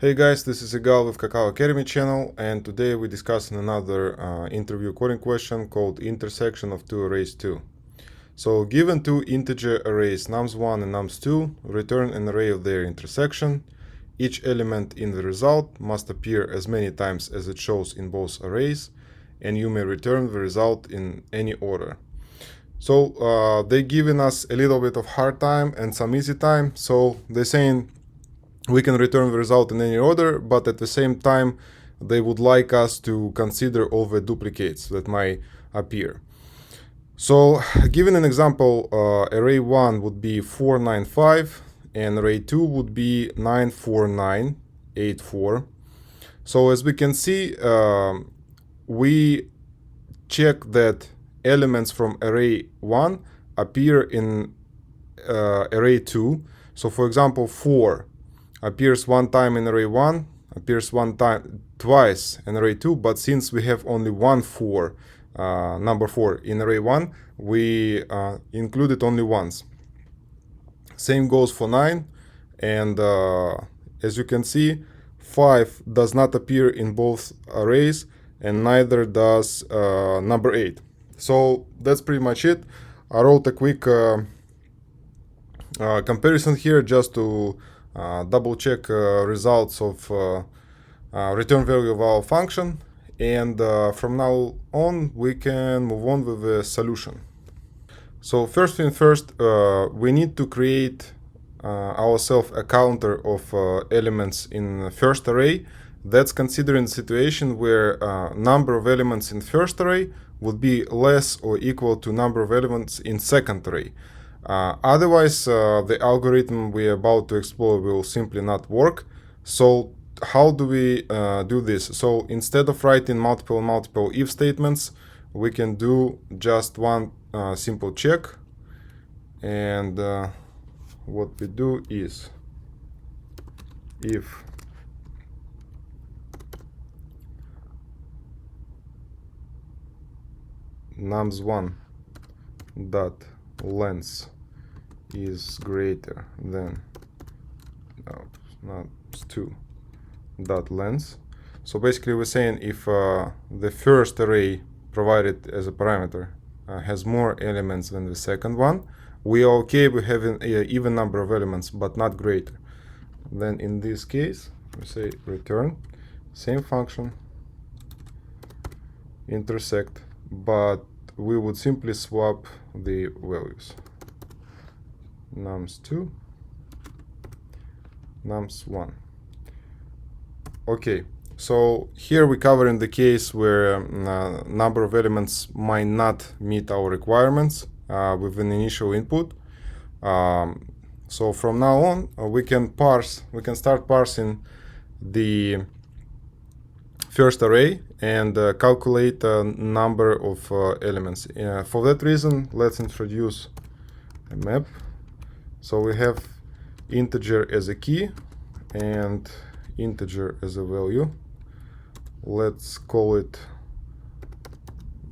Hey guys, this is Igal with Kakao Academy channel, and today we discuss another interview coding question called intersection of two arrays 2. So given two integer arrays nums1 and nums2, return an array of their intersection. Each element in the result must appear as many times as it shows in both arrays, and you may return the result in any order. So they're giving us a little bit of hard time and some easy time. So they're saying we can return the result in any order, but at the same time they would like us to consider all the duplicates that might appear. So given an example, array 1 would be 495 and array 2 would be 94984. So as we can see, we check that elements from array 1 appear in array 2. So for example, 4 appears one time in array 1, appears twice in array 2, but since we have only one 4, number 4 in array 1, we include it only once. Same goes for 9, and as you can see, 5 does not appear in both arrays, and neither does number 8. So that's pretty much it. I wrote a quick comparison here just to double check results of return value of our function, and from now on we can move on with the solution. So first thing first, we need to create ourselves a counter of elements in the first array. That's considering the situation where number of elements in first array would be less or equal to number of elements in second array. Otherwise, the algorithm we're about to explore will simply not work. So how do we do this? So instead of writing multiple if statements, we can do just one simple check. And what we do is, if nums1 dot length is greater than nums2 dot length. So basically we're saying if the first array provided as a parameter has more elements than the second one, we are okay with having an even number of elements but not greater. Then in this case we say return same function intersect, but we would simply swap the values, nums2 nums1. Okay, so here we cover in the case where number of elements might not meet our requirements with an initial input. So from now on we can start parsing the first array and calculate the number of elements. For that reason, let's introduce a map. So we have integer as a key and integer as a value. Let's call it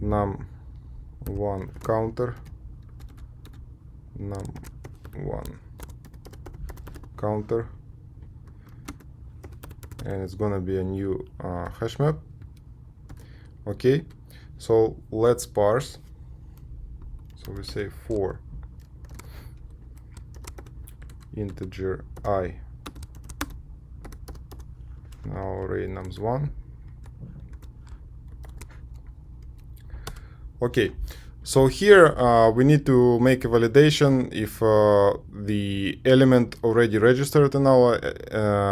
num1 counter, num1 counter, and it's gonna be a new hash map. Okay, so let's parse. So we say for integer I, now array nums1. Okay, so here we need to make a validation if the element already registered in our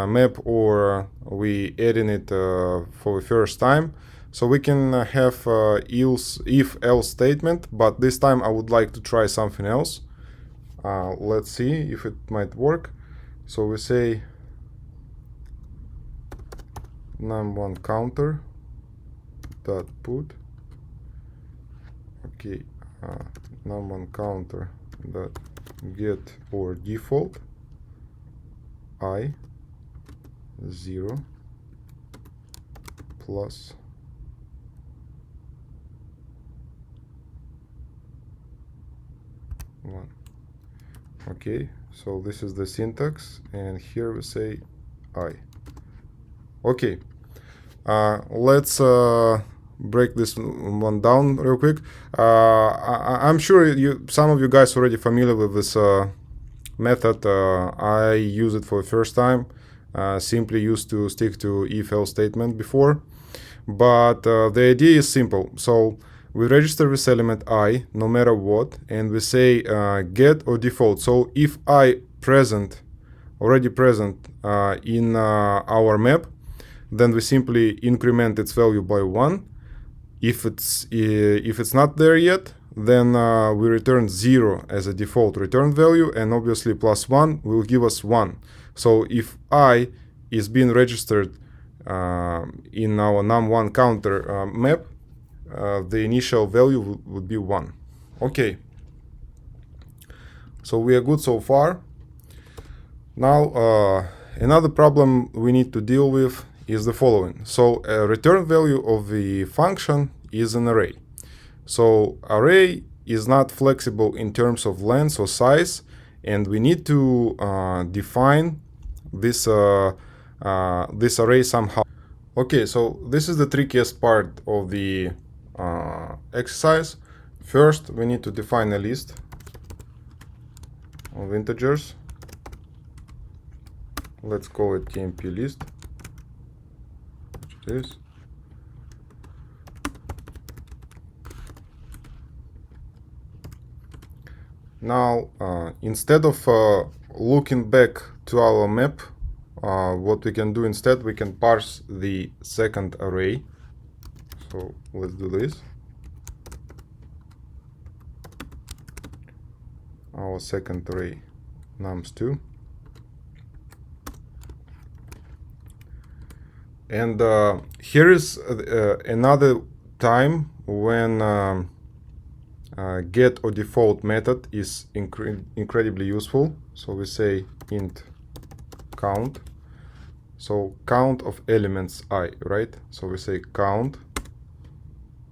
map or we adding it for the first time. So we can have if-else statement, but this time I would like to try something else. Let's see if it might work. So we say num1 counter dot put. Okay, num1 counter dot get or default I 0 plus one. Okay, so this is the syntax, and here we say I. Okay, let's break this one down real quick. I'm sure some of you guys already familiar with this method. I use it for the first time. Simply used to stick to if-else statement before, but the idea is simple. So we register this element I no matter what, and we say get or default. So if I already present in our map, then we simply increment its value by 1. If it's not there yet, then we return 0 as a default return value, and obviously +1 will give us 1. So if I is being registered in our num1 counter map, the initial value would be 1. Okay, so we are good so far. Now another problem we need to deal with is the following. So a return value of the function is an array. So array is not flexible in terms of length or size, and we need to define this this array somehow. Okay, so this is the trickiest part of the exercise. First, we need to define a list of integers. Let's call it TMP list. Which it is. Now, instead of looking back to our map, what we can do instead, we can parse the second array. So let's do this. Our second array, nums2. And here is another time when get or default method is incredibly useful. So we say int count. So count of elements I, right? So we say count,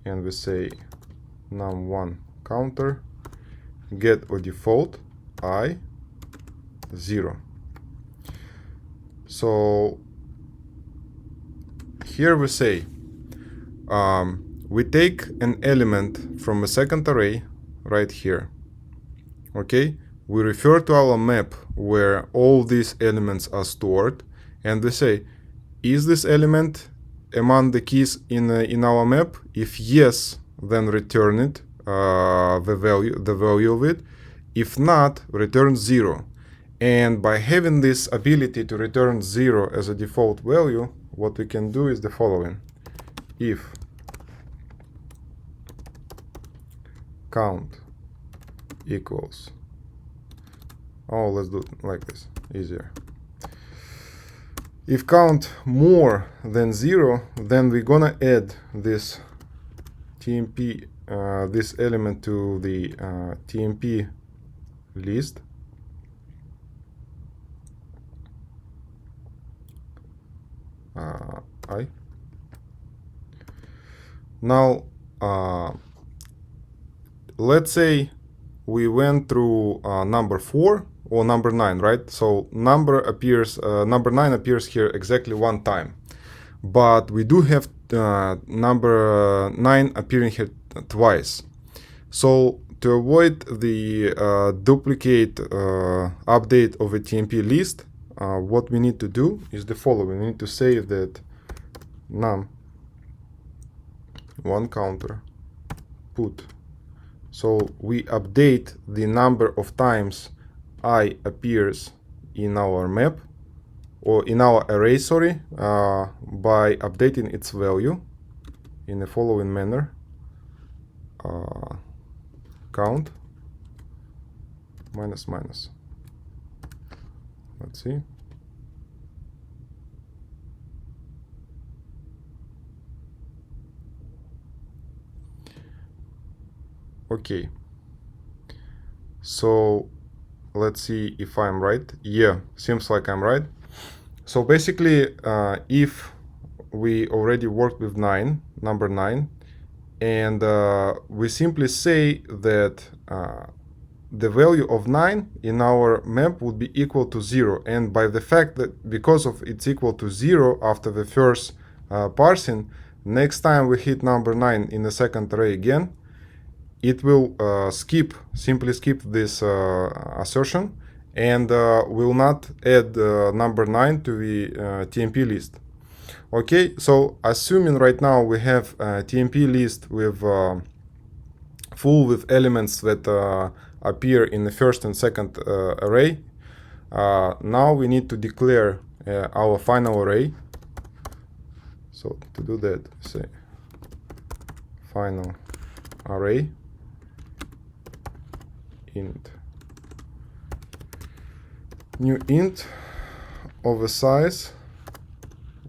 and we say num1 counter get or default I 0. So here we say we take an element from a second array right here. Okay, we refer to our map where all these elements are stored, and we say, is this element among the keys in our map? If yes, then return it, the value of it. If not, return 0. And by having this ability to return 0 as a default value, what we can do is the following. If count equals, oh, let's do it like this, easier. If count more than 0, then we're gonna add this TMP, this element to the TMP list. I. Now, let's say we went through number 4 or number 9, right? So number 9 appears here exactly one time, but we do have number 9 appearing here twice. So to avoid the duplicate update of a TMP list, what we need to do is the following. We need to say that num1 counter put. So we update the number of times I appears in our map, or in our array, sorry, by updating its value in the following manner. Count minus minus. Let's see. Okay. So let's see if I'm right. Yeah, seems like I'm right. So basically, if we already worked with number 9, and we simply say that the value of 9 in our map would be equal to 0, and by the fact that because of it's equal to 0 after the first parsing, next time we hit number 9 in the second array again, it will simply skip this assertion, and will not add number 9 to the TMP list. Okay, so assuming right now we have a TMP list with full with elements that appear in the first and second array, now we need to declare our final array. So to do that, say final array int new int of a size,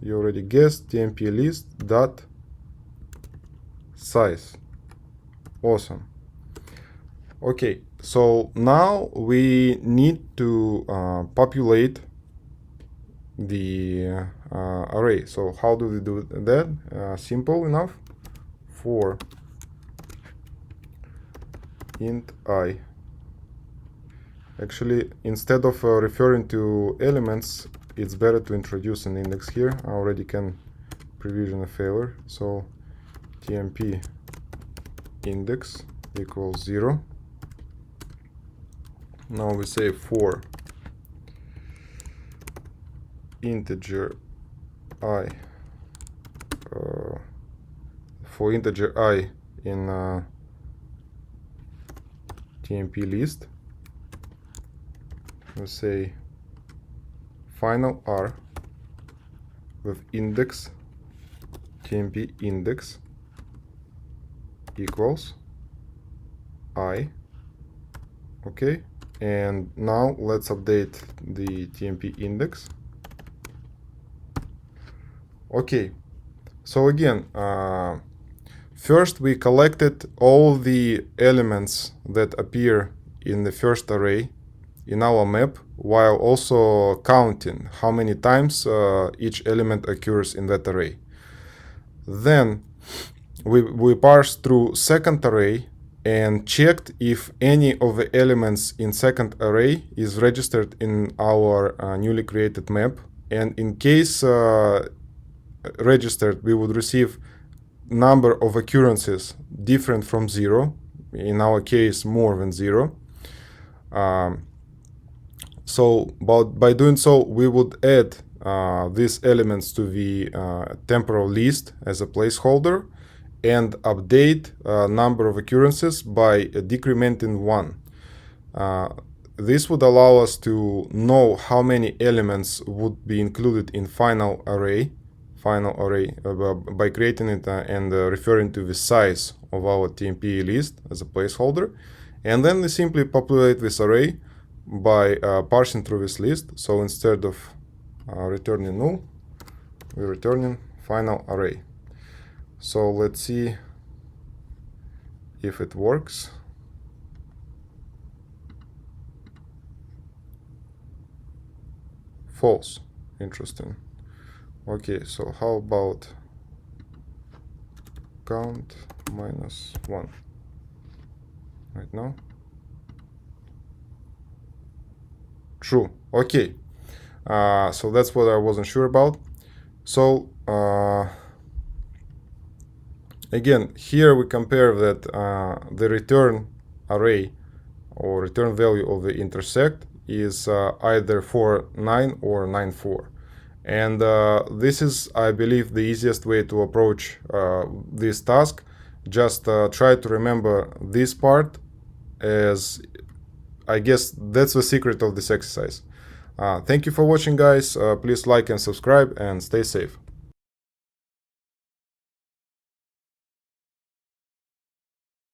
you already guessed, TMP list dot size. Awesome. Okay, so now we need to populate the array. So how do we do that? Simple enough. For int I. Actually, instead of referring to elements, it's better to introduce an index here. I already can provision a failure. So TMP index equals 0. Now we say for integer I, in TMP list, we say final R with index TMP index equals I. Okay, and now let's update the TMP index. Okay, so again, first we collected all the elements that appear in the first array in our map, while also counting how many times each element occurs in that array. Then we parsed through second array and checked if any of the elements in second array is registered in our newly created map, and in case registered, we would receive number of occurrences different from 0, in our case more than 0. So by doing so, we would add these elements to the temporal list as a placeholder and update number of occurrences by decrementing 1. This would allow us to know how many elements would be included in final array by creating it and referring to the size of our TMP list as a placeholder. And then we simply populate this array by parsing through this list. So instead of returning null, we're returning final array. So let's see if it works. False. Interesting. Okay, so how about count -1 right now? True. Okay, so that's what I wasn't sure about. So again, here we compare that the return array or return value of the intersect is either 4.9 or 9.4. And this is, I believe, the easiest way to approach this task. Just try to remember this part, as I guess that's the secret of this exercise. Thank you for watching, guys. Please like and subscribe and stay safe.